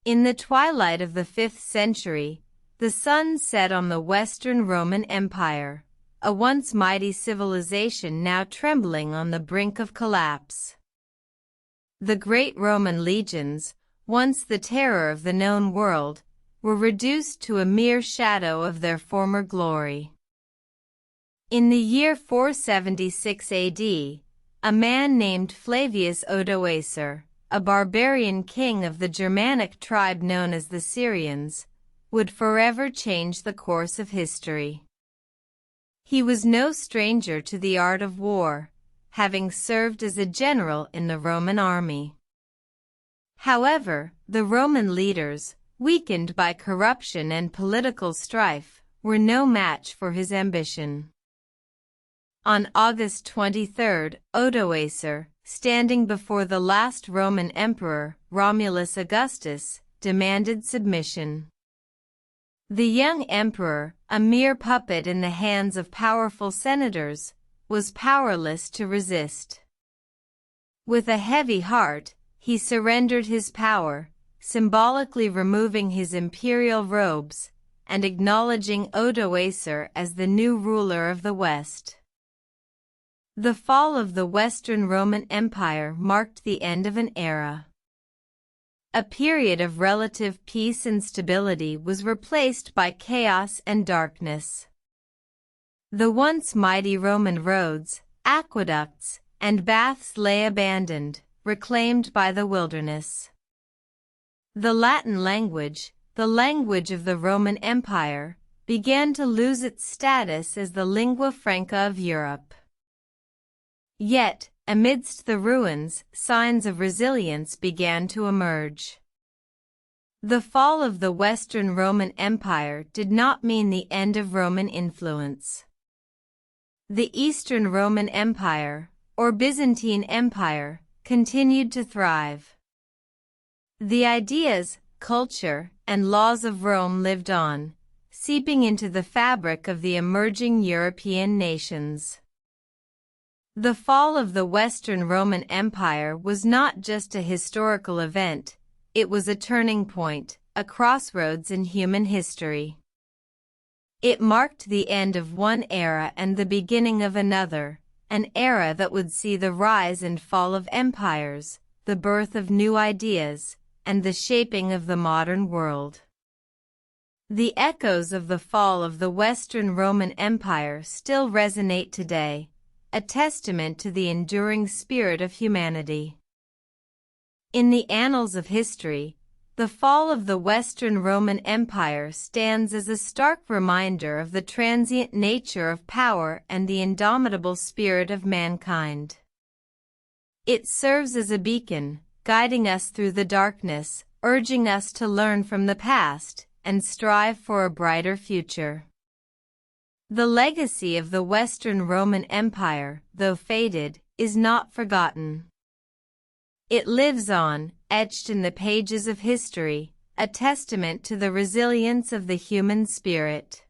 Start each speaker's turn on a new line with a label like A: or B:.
A: In the twilight of the 5th century, the sun set on the Western Roman Empire, a once mighty civilization now trembling on the brink of collapse. The great Roman legions, once the terror of the known world, were reduced to a mere shadow of their former glory. In the year 476 AD, a man named Flavius Odoacer, a barbarian king of the Germanic tribe known as the Scirians, would forever change the course of history. He was no stranger to the art of war, having served as a general in the Roman army. However, the Roman leaders, weakened by corruption and political strife, were no match for his ambition. On August 23, Odoacer, standing before the last Roman emperor, Romulus Augustus, demanded submission. The young emperor, a mere puppet in the hands of powerful senators, was powerless to resist. With a heavy heart, he surrendered his power, symbolically removing his imperial robes and acknowledging Odoacer as the new ruler of the West. The fall of the Western Roman Empire marked the end of an era. A period of relative peace and stability was replaced by chaos and darkness. The once mighty Roman roads, aqueducts, and baths lay abandoned, reclaimed by the wilderness. The Latin language, the language of the Roman Empire, began to lose its status as the lingua franca of Europe. Yet, amidst the ruins, signs of resilience began to emerge. The fall of the Western Roman Empire did not mean the end of Roman influence. The Eastern Roman Empire, or Byzantine Empire, continued to thrive. The ideas, culture, and laws of Rome lived on, seeping into the fabric of the emerging European nations. The fall of the Western Roman Empire was not just a historical event, it was a turning point, a crossroads in human history. It marked the end of one era and the beginning of another, an era that would see the rise and fall of empires, the birth of new ideas, and the shaping of the modern world. The echoes of the fall of the Western Roman Empire still resonate today, a testament to the enduring spirit of humanity. In the annals of history, the fall of the Western Roman Empire stands as a stark reminder of the transient nature of power and the indomitable spirit of mankind. It serves as a beacon, guiding us through the darkness, urging us to learn from the past and strive for a brighter future. The legacy of the Western Roman Empire, though faded, is not forgotten. It lives on, etched in the pages of history, a testament to the resilience of the human spirit.